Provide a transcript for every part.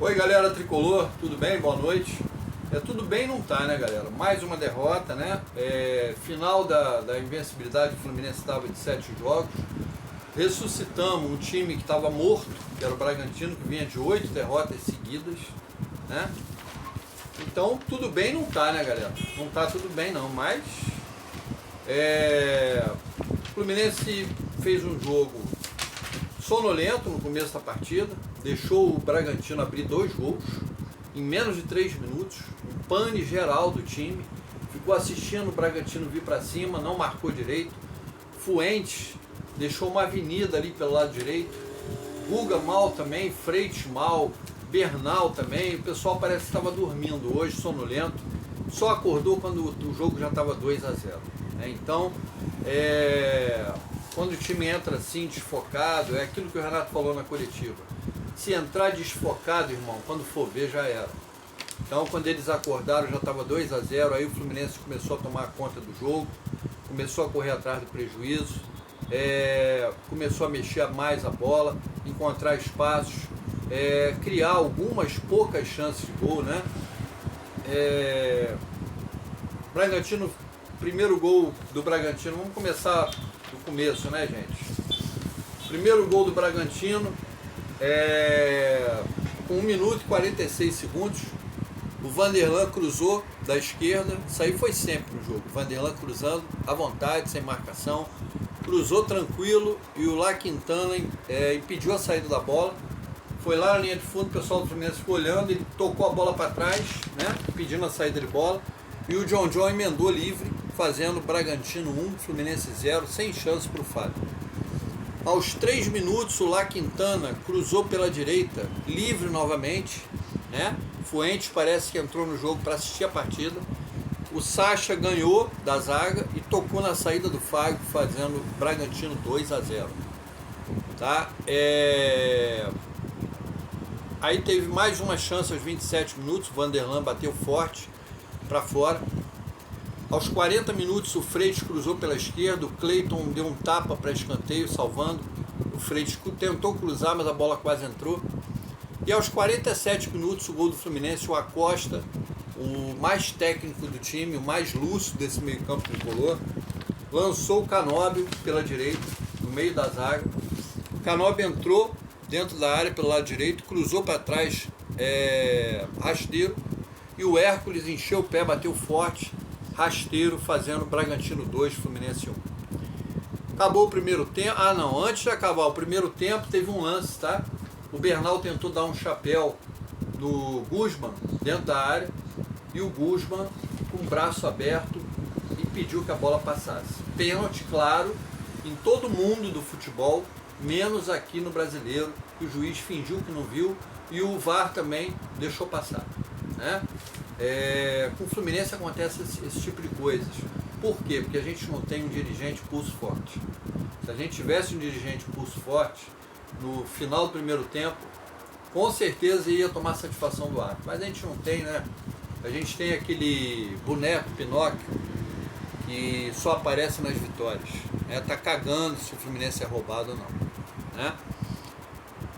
Oi galera tricolor, tudo bem? Boa noite. Tudo bem não tá, né galera? Mais uma derrota, né? Final da invencibilidade, o Fluminense estava de 7 jogos. Ressuscitamos um time que estava morto, que era o Bragantino, que vinha de 8 derrotas seguidas, né? Então tudo bem não tá, né galera? Não tá tudo bem não, mas o Fluminense fez um jogo sonolento no começo da partida, deixou o Bragantino abrir 2 gols em menos de 3 minutos, um pane geral do time, ficou assistindo o Bragantino vir para cima, não marcou direito. Fuentes deixou uma avenida ali pelo lado direito, Guga mal também, Freitas mal, Bernal também. O pessoal parece que estava dormindo hoje, sonolento, só acordou quando o jogo já estava 2 a 0, né? Então quando o time entra assim, desfocado, é aquilo que o Renato falou na coletiva. Se entrar desfocado, irmão, quando for ver, já era. Então, quando eles acordaram, já estava 2 a 0, aí o Fluminense começou a tomar conta do jogo, começou a correr atrás do prejuízo, começou a mexer mais a bola, encontrar espaços, criar algumas poucas chances de gol, né? Bragantino, primeiro gol do Bragantino, vamos começar do começo, né, gente? Primeiro gol do Bragantino, com 1 minuto e 46 segundos, o Vanderlan cruzou da esquerda. Isso aí foi sempre no jogo, o Vanderlan cruzando à vontade, sem marcação, cruzou tranquilo, e o La Quintana impediu a saída da bola, foi lá na linha de fundo, o pessoal do Fluminense ficou olhando, ele tocou a bola para trás, né, pedindo a saída de bola, e o John emendou livre, fazendo Bragantino 1, Fluminense 0, sem chance para o Fábio. Aos 3 minutos, o La Quintana cruzou pela direita, livre novamente, né? Fuentes parece que entrou no jogo para assistir a partida. O Sacha ganhou da zaga e tocou na saída do Fábio, fazendo Bragantino 2 a 0. Tá? Aí teve mais uma chance aos 27 minutos, o Vanderlan bateu forte para fora. Aos 40 minutos, o Freitas cruzou pela esquerda, o Cleiton deu um tapa para escanteio, salvando. O Freitas tentou cruzar, mas a bola quase entrou. E aos 47 minutos, o gol do Fluminense, o Acosta, o mais técnico do time, o mais lúcido desse meio campo tricolor, lançou o Canóbio pela direita, no meio da zaga. O Canóbio entrou dentro da área pelo lado direito, cruzou para trás, rasteiro, e o Hércules encheu o pé, bateu forte, rasteiro, fazendo Bragantino 2, Fluminense 1. Acabou o primeiro tempo. Antes de acabar o primeiro tempo, teve um lance, tá? O Bernal tentou dar um chapéu no Guzmán dentro da área, e o Guzmán, com o braço aberto, impediu que a bola passasse. Pênalti, claro, em todo mundo do futebol, menos aqui no brasileiro, que o juiz fingiu que não viu, e o VAR também deixou passar, né? Com o Fluminense acontece esse tipo de coisas. Por quê? Porque a gente não tem um dirigente pulso forte. Se a gente tivesse um dirigente pulso forte, no final do primeiro tempo, com certeza ia tomar satisfação do árbitro. Mas a gente não tem, né? A gente tem aquele boneco Pinóquio que só aparece nas vitórias. Tá cagando se o Fluminense é roubado ou não, né?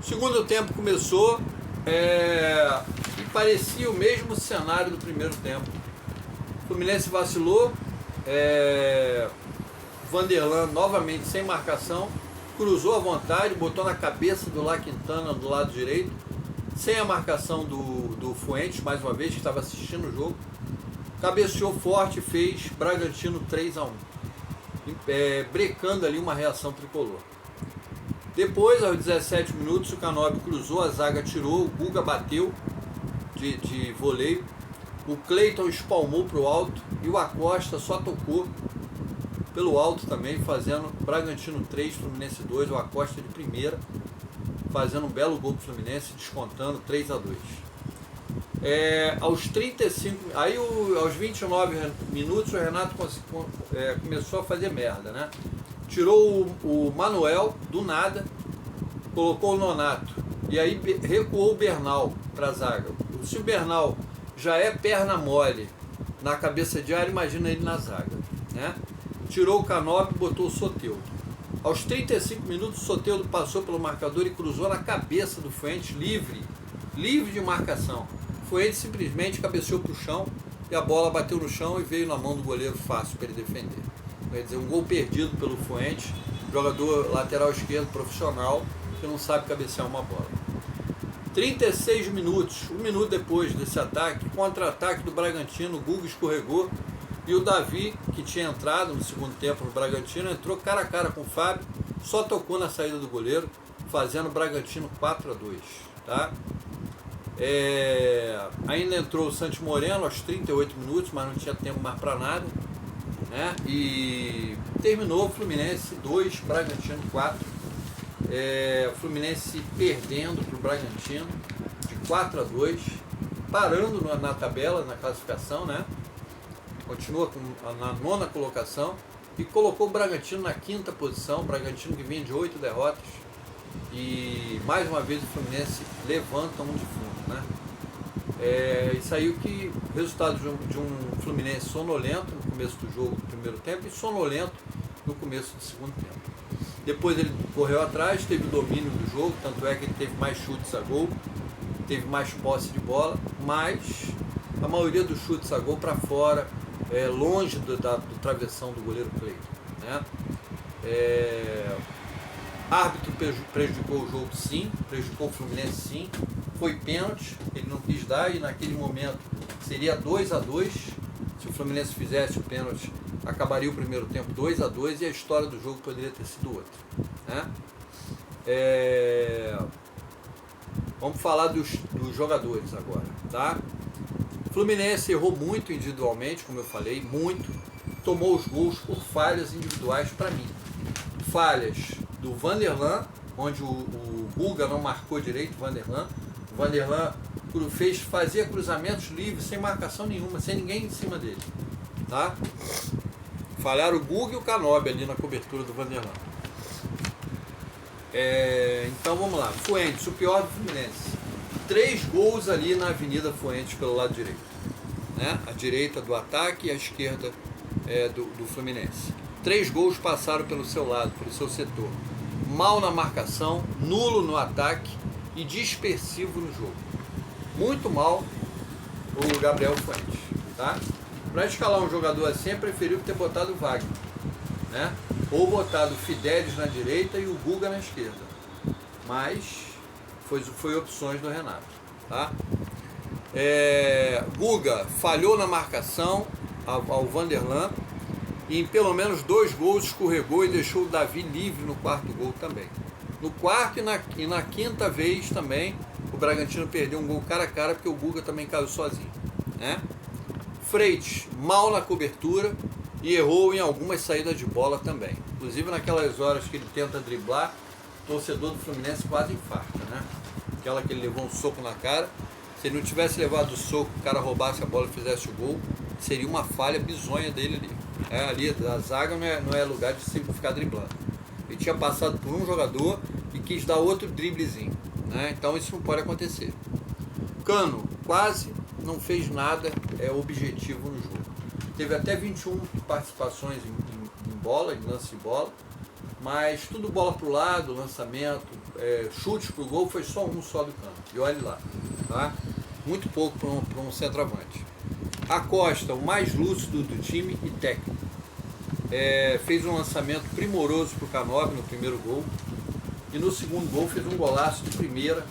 O segundo tempo começou, e parecia o mesmo cenário do primeiro tempo. O Fluminense vacilou, Vanderlan novamente sem marcação, cruzou à vontade, botou na cabeça do La Quintana do lado direito, sem a marcação do Fuentes, mais uma vez, que estava assistindo o jogo, cabeceou forte e fez Bragantino 3 a 1, brecando ali uma reação tricolor. Depois, aos 17 minutos, o Canóbio cruzou, a zaga tirou, o Guga bateu de voleio, o Cleiton espalmou para o alto, e o Acosta só tocou pelo alto também, fazendo Bragantino 3, Fluminense 2, o Acosta de primeira, fazendo um belo gol para o Fluminense, descontando 3 a 2. Aos 35, aí aos 29 minutos, o Renato começou a fazer merda, né? Tirou o Manuel do nada, colocou o Nonato, e aí recuou o Bernal para a zaga. Se o Bernal já é perna mole na cabeça de área, imagina ele na zaga, né? Tirou o Canóbio e botou o Soteldo. Aos 35 minutos, o Soteldo passou pelo marcador e cruzou na cabeça do Fuentes, livre, livre de marcação. Ele simplesmente cabeceou para o chão e a bola bateu no chão e veio na mão do goleiro fácil para ele defender. Quer dizer, um gol perdido pelo Fuentes, jogador lateral esquerdo profissional que não sabe cabecear uma bola. 36 minutos, um minuto depois desse ataque, contra-ataque do Bragantino, o Guga escorregou e o Davi, que tinha entrado no segundo tempo no Bragantino, entrou cara a cara com o Fábio, só tocou na saída do goleiro, fazendo o Bragantino 4-2. Tá? Ainda entrou o Santos Moreno aos 38 minutos, mas não tinha tempo mais para nada, né? E terminou o Fluminense 2, Bragantino 4. O Fluminense perdendo para o Bragantino de 4-2, parando na tabela, na classificação, né? Continua na 9ª colocação e colocou o Bragantino na 5ª posição. O Bragantino que vinha de 8 derrotas. E mais uma vez o Fluminense levanta um defunto, né? Isso aí que resultado de um Fluminense sonolento no começo do jogo, do primeiro tempo, e sonolento no começo do segundo tempo. Depois ele correu atrás, teve o domínio do jogo, tanto é que ele teve mais chutes a gol, teve mais posse de bola, mas a maioria dos chutes a gol para fora, longe do travessão do goleiro Cleiton, né? Árbitro prejudicou o jogo, sim, prejudicou o Fluminense, sim. Foi pênalti, ele não quis dar, e naquele momento seria 2-2. Se o Fluminense fizesse o pênalti, acabaria o primeiro tempo 2-2 e a história do jogo poderia ter sido outra, né? Vamos falar dos jogadores agora, tá? O Fluminense errou muito individualmente, como eu falei, muito. Tomou os gols por falhas individuais para mim. Falhas do Vanderlan, onde o Guga não marcou direito o Vanderlan. O Vanderlan fazia cruzamentos livres, sem marcação nenhuma, sem ninguém em cima dele, tá? Falharam o Guga e o Canóbio ali na cobertura do Vanderlan. Então vamos lá. Fuentes, o pior do Fluminense. 3 gols ali na Avenida Fuentes pelo lado direito, né? A direita do ataque e a esquerda do Fluminense. 3 gols passaram pelo seu lado, pelo seu setor. Mal na marcação, nulo no ataque e dispersivo no jogo. Muito mal o Gabriel Fuentes, tá? Para escalar um jogador assim, é preferível ter botado o Wagner, né? Ou botado o Fidelis na direita e o Guga na esquerda. Mas foi opções do Renato, tá? Guga falhou na marcação ao Vanderlan e em pelo menos 2 gols escorregou e deixou o Davi livre no 4º gol também. No 4º e na 5ª vez também o Bragantino perdeu um gol cara a cara porque o Guga também caiu sozinho, né? Freitas mal na cobertura e errou em algumas saídas de bola também. Inclusive naquelas horas que ele tenta driblar, o torcedor do Fluminense quase infarta, né? Aquela que ele levou um soco na cara. Se ele não tivesse levado o soco, o cara roubasse a bola e fizesse o gol, seria uma falha bizonha dele ali. Ali a zaga não é lugar de sempre ficar driblando. Ele tinha passado por um jogador e quis dar outro driblezinho, né? Então isso não pode acontecer. Cano quase não fez nada objetivo no jogo. Teve até 21 participações em bola, em lance de bola, mas tudo bola para o lado, lançamento, chutes para o gol, foi só um só do Cano. E olhe lá, tá? Muito pouco para um centroavante. Acosta, o mais lúcido do time e técnico. Fez um lançamento primoroso para o Canóbio no primeiro gol. E no segundo gol fez um golaço de primeira,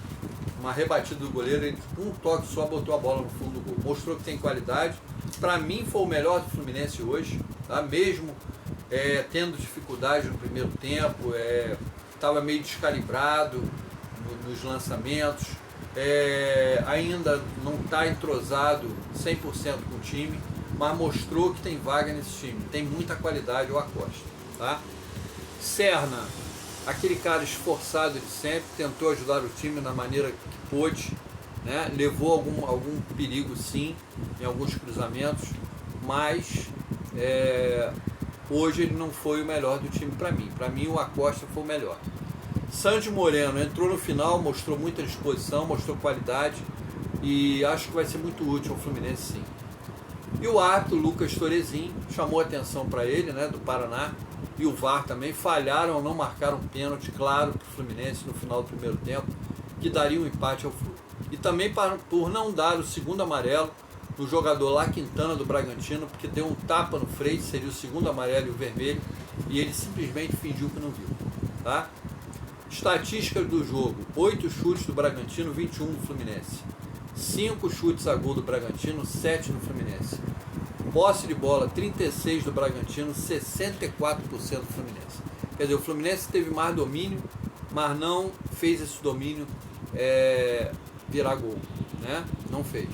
uma rebatida do goleiro, ele um toque só botou a bola no fundo do gol. Mostrou que tem qualidade. Para mim foi o melhor do Fluminense hoje, tá? Mesmo tendo dificuldade no primeiro tempo, estava meio descalibrado nos lançamentos. Ainda não está entrosado 100% com o time, mas mostrou que tem vaga nesse time, tem muita qualidade o Acosta, tá? Serna, aquele cara esforçado de sempre, tentou ajudar o time da maneira que pôde, né? Levou algum perigo sim, em alguns cruzamentos, mas hoje ele não foi o melhor do time para mim o Acosta foi o melhor. Santos Moreno entrou no final, mostrou muita disposição, mostrou qualidade e acho que vai ser muito útil ao Fluminense sim. E o árbitro, Lucas Torezin, chamou atenção para ele, né, do Paraná, e o VAR também falharam ao não marcar um pênalti claro para o Fluminense no final do primeiro tempo, que daria um empate ao Flu. E também por não dar o segundo amarelo no jogador lá Quintana do Bragantino, porque deu um tapa no freio, seria o segundo amarelo e o vermelho, e ele simplesmente fingiu que não viu. Tá? Estatísticas do jogo: 8 chutes do Bragantino, 21 do Fluminense. 5 chutes a gol do Bragantino, 7 no Fluminense. Posse de bola: 36 do Bragantino, 64% do Fluminense. Quer dizer, o Fluminense teve mais domínio, mas não fez esse domínio virar gol, né? Não fez.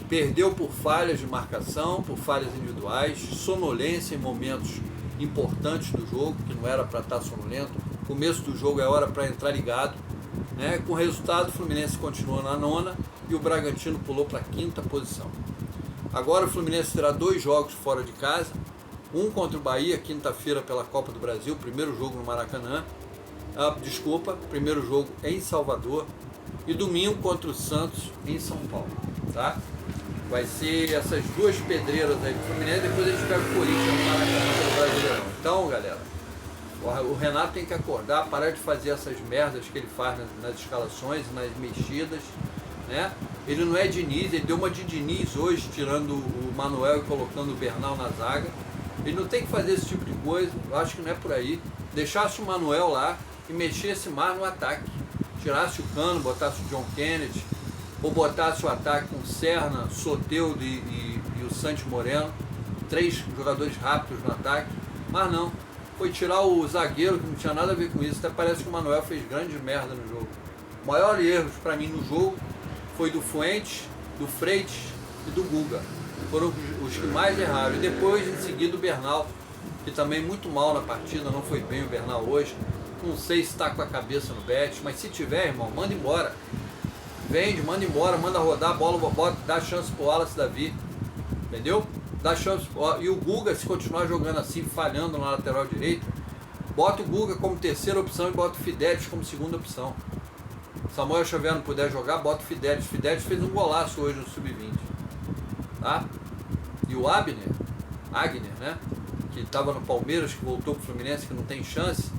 Perdeu por falhas de marcação, por falhas individuais, sonolência em momentos importantes do jogo, que não era para estar sonolento. Começo do jogo é hora para entrar ligado, né? Com o resultado, o Fluminense continuou na 9ª e o Bragantino pulou para a 5ª posição. Agora o Fluminense terá 2 jogos fora de casa, um contra o Bahia, quinta-feira pela Copa do Brasil, primeiro jogo no Maracanã, primeiro jogo em Salvador, e domingo contra o Santos em São Paulo, tá? Vai ser essas 2 pedreiras aí do Fluminense, depois a gente pega o Corinthians no Maracanã pelo Brasileirão. Então, galera, o Renato tem que acordar, parar de fazer essas merdas que ele faz nas escalações, nas mexidas, né? Ele não é Diniz, ele deu uma de Diniz hoje, tirando o Manuel e colocando o Bernal na zaga. Ele não tem que fazer esse tipo de coisa, eu acho que não é por aí. Deixasse o Manuel lá e mexesse mais no ataque. Tirasse o Cano, botasse o John Kennedy, ou botasse o ataque com Serna, Soteldo e o Santos Moreno, 3 jogadores rápidos no ataque, mas não. Foi tirar o zagueiro, que não tinha nada a ver com isso, até parece que o Manuel fez grande merda no jogo. O maior erro para mim no jogo foi do Fuentes, do Freitas e do Guga. Foram os que mais erraram. E depois, em seguida, o Bernal, que também muito mal na partida, não foi bem o Bernal hoje. Não sei se está com a cabeça no bet, mas se tiver, irmão, manda embora. Vende, manda embora, manda rodar a bola, dá chance pro Wallace Davi. Entendeu? Dá chance. E o Guga, se continuar jogando assim, falhando na lateral direita, bota o Guga como terceira opção e bota o Fidelis como segunda opção. Samuel Xavier não puder jogar, bota o Fidelis. Fidelis fez um golaço hoje no Sub-20. Tá? E o Agner, né? Que estava no Palmeiras, que voltou pro Fluminense, que não tem chance,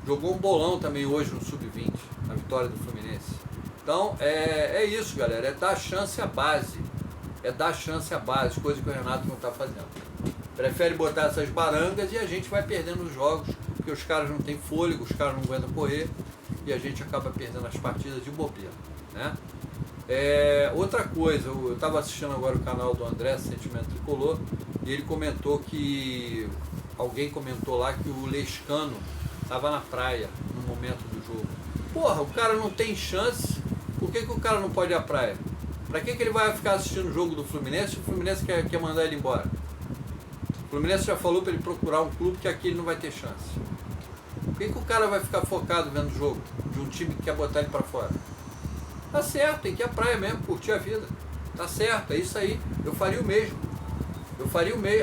jogou um bolão também hoje no Sub-20, na vitória do Fluminense. Então, é isso, galera. É dar chance à base. Coisa que o Renato não está fazendo. Prefere botar essas barangas e a gente vai perdendo os jogos, porque os caras não têm fôlego, os caras não aguentam correr, e a gente acaba perdendo as partidas de bobeira, né? Outra coisa, eu estava assistindo agora o canal do André, Sentimento Tricolor, e ele comentou que, alguém comentou lá que o Lescano estava na praia no momento do jogo. Porra, o cara não tem chance, por que o cara não pode ir à praia? Pra que ele vai ficar assistindo o jogo do Fluminense se o Fluminense quer mandar ele embora? O Fluminense já falou para ele procurar um clube que aqui ele não vai ter chance. Por que o cara vai ficar focado vendo o jogo de um time que quer botar ele para fora? Tá certo, tem que ir à praia mesmo, curtir a vida. Tá certo, é isso aí. Eu faria o mesmo.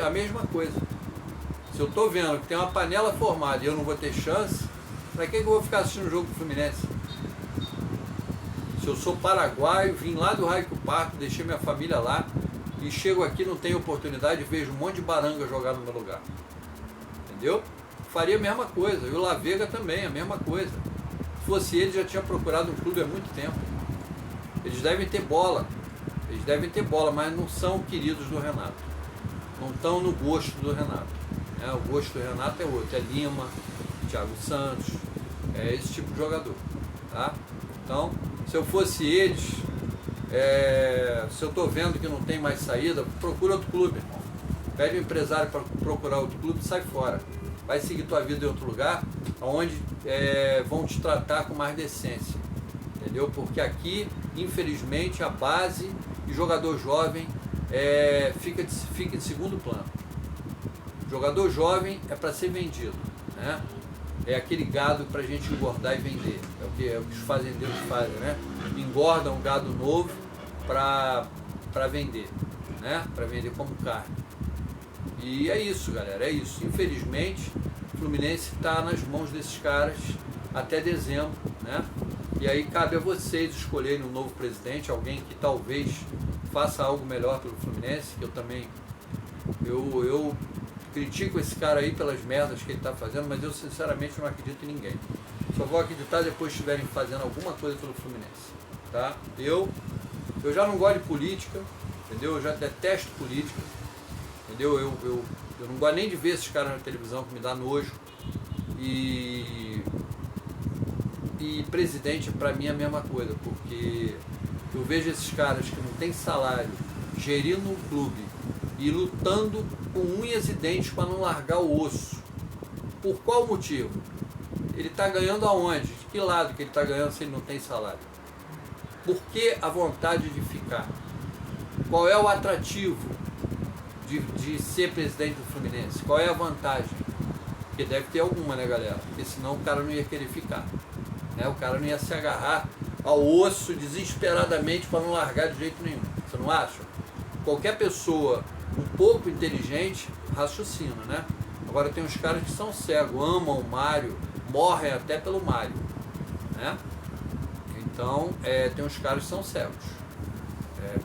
A mesma coisa. Se eu tô vendo que tem uma panela formada e eu não vou ter chance, pra que eu vou ficar assistindo o jogo do Fluminense? Se eu sou paraguaio, vim lá do Raio Parque, deixei minha família lá e chego aqui, não tenho oportunidade, vejo um monte de baranga jogar no meu lugar. Entendeu? Faria a mesma coisa. E o La Vega também, a mesma coisa. Se fosse ele, já tinha procurado um clube há muito tempo. Eles devem ter bola, mas não são queridos do Renato. Não estão no gosto do Renato. O gosto do Renato é outro, é Lima, Thiago Santos, é esse tipo de jogador. Tá? Então, se eu fosse eles, se eu estou vendo que não tem mais saída, procura outro clube, irmão. Pede o empresário para procurar outro clube e sai fora. Vai seguir tua vida em outro lugar, onde vão te tratar com mais decência. Entendeu? Porque aqui, infelizmente, a base e jogador jovem fica em segundo plano. Jogador jovem é para ser vendido, né? É aquele gado para a gente engordar e vender. É o que os fazendeiros fazem, né? Engordam um gado novo para vender, né? Para vender como carne. E é isso, galera, é isso. Infelizmente, o Fluminense está nas mãos desses caras até dezembro, né? E aí cabe a vocês escolherem um novo presidente, alguém que talvez faça algo melhor pelo Fluminense, que eu também... Eu critico esse cara aí pelas merdas que ele está fazendo, mas eu sinceramente não acredito em ninguém. Só vou acreditar depois que estiverem fazendo alguma coisa pelo Fluminense. tá? Eu já não gosto de política, entendeu? Eu já detesto política, entendeu? Eu não gosto nem de ver esses caras na televisão, que me dá nojo. E presidente, para mim, é a mesma coisa, porque eu vejo esses caras que não têm salário, gerindo um clube e lutando com unhas e dentes para não largar o osso. Por qual motivo? Ele está ganhando aonde? De que lado que ele está ganhando se ele não tem salário? Por que a vontade de ficar? Qual é o atrativo de ser presidente do Fluminense? Qual é a vantagem? Porque deve ter alguma, né, galera? Porque senão o cara não ia querer ficar, né? O cara não ia se agarrar ao osso desesperadamente para não largar de jeito nenhum. Você não acha? Qualquer pessoa um pouco inteligente raciocina, né? Agora tem uns caras que são cegos, amam o Mário, morrem até pelo Mário, né? Então, tem uns caras que são cegos.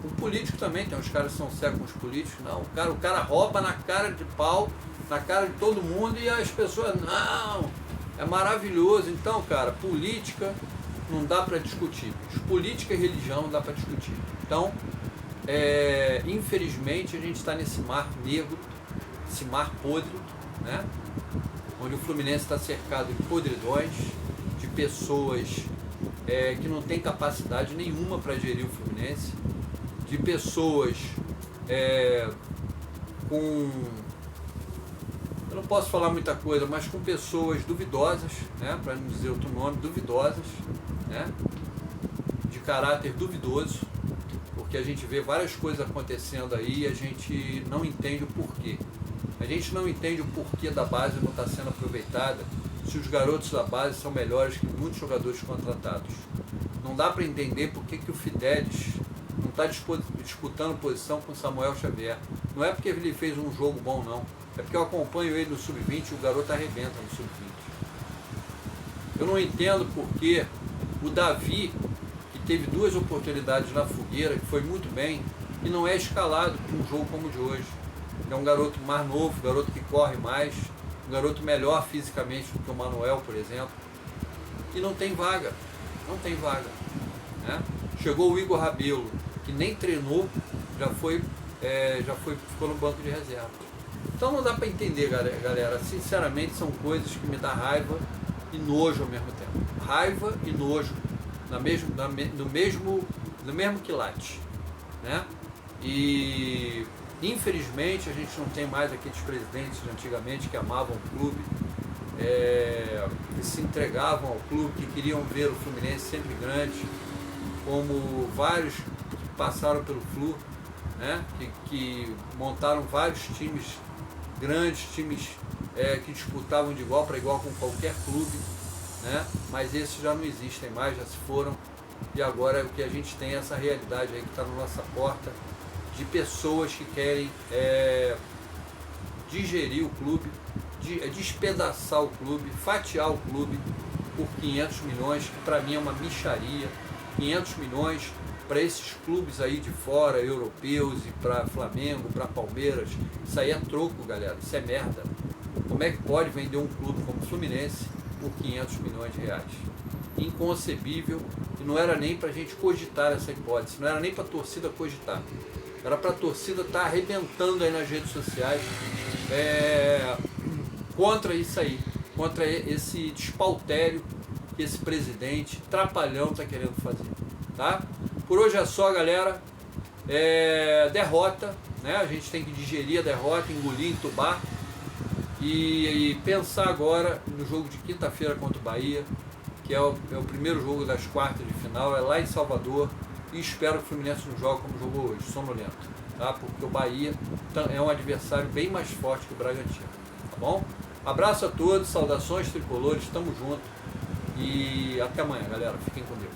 Com político também, tem uns caras que são cegos com os políticos. Não, o cara rouba na cara de pau, na cara de todo mundo, e as pessoas, não, é maravilhoso. Então, cara, política não dá para discutir. Política e religião não dá para discutir. Então, infelizmente, a gente está nesse mar negro, esse mar podre, né? Onde o Fluminense está cercado de podridões, de pessoas que não têm capacidade nenhuma para gerir o Fluminense, de pessoas com... Eu não posso falar muita coisa, mas com pessoas duvidosas, né? Para não dizer outro nome, duvidosas, né? De caráter duvidoso, porque a gente vê várias coisas acontecendo aí e a gente não entende o porquê. A gente não entende o porquê da base não estar sendo aproveitada, se os garotos da base são melhores que muitos jogadores contratados. Não dá para entender por que o Fidelis não está disputando posição com o Samuel Xavier. Não é porque ele fez um jogo bom, não. É porque eu acompanho ele no Sub-20 e o garoto arrebenta no Sub-20. Eu não entendo porque o Davi, que teve 2 oportunidades na fogueira, que foi muito bem, e não é escalado para um jogo como o de hoje. É um garoto mais novo, um garoto que corre mais, um garoto melhor fisicamente do que o Manuel, por exemplo. E não tem vaga. Não tem vaga, né? Chegou o Igor Rabelo, que nem treinou, ficou no banco de reserva. Então não dá para entender, galera. Sinceramente, são coisas que me dá raiva e nojo ao mesmo tempo. Raiva e nojo no mesmo quilate, né? E infelizmente a gente não tem mais aqueles presidentes de antigamente que amavam o clube, que se entregavam ao clube, que queriam ver o Fluminense sempre grande, como vários que passaram pelo Flu, né? que montaram vários times grandes, times que disputavam de igual para igual com qualquer clube, né? Mas esses já não existem mais, já se foram, e agora o que a gente tem é essa realidade aí que está na nossa porta, de pessoas que querem digerir o clube, despedaçar o clube, fatiar o clube por 500 milhões, que para mim é uma mixaria. 500 milhões para esses clubes aí de fora, europeus, e para Flamengo, para Palmeiras, isso aí é troco, galera, isso é merda. Como é que pode vender um clube como o Fluminense por 500 milhões de reais? Inconcebível, e não era nem para a gente cogitar essa hipótese, não era nem para a torcida cogitar, era para a torcida estar arrebentando aí nas redes sociais contra isso aí, contra esse despautério que esse presidente trapalhão está querendo fazer, tá? Por hoje é só, galera. Derrota, né? A gente tem que digerir a derrota, engolir, entubar e pensar agora no jogo de quinta-feira contra o Bahia, que é o primeiro jogo das quartas de final, é lá em Salvador, e espero que o Fluminense não jogue como jogou hoje, sonolento, tá? Porque o Bahia é um adversário bem mais forte que o Bragantino, tá bom? Abraço a todos, saudações tricolores, tamo junto e até amanhã, galera, fiquem com Deus.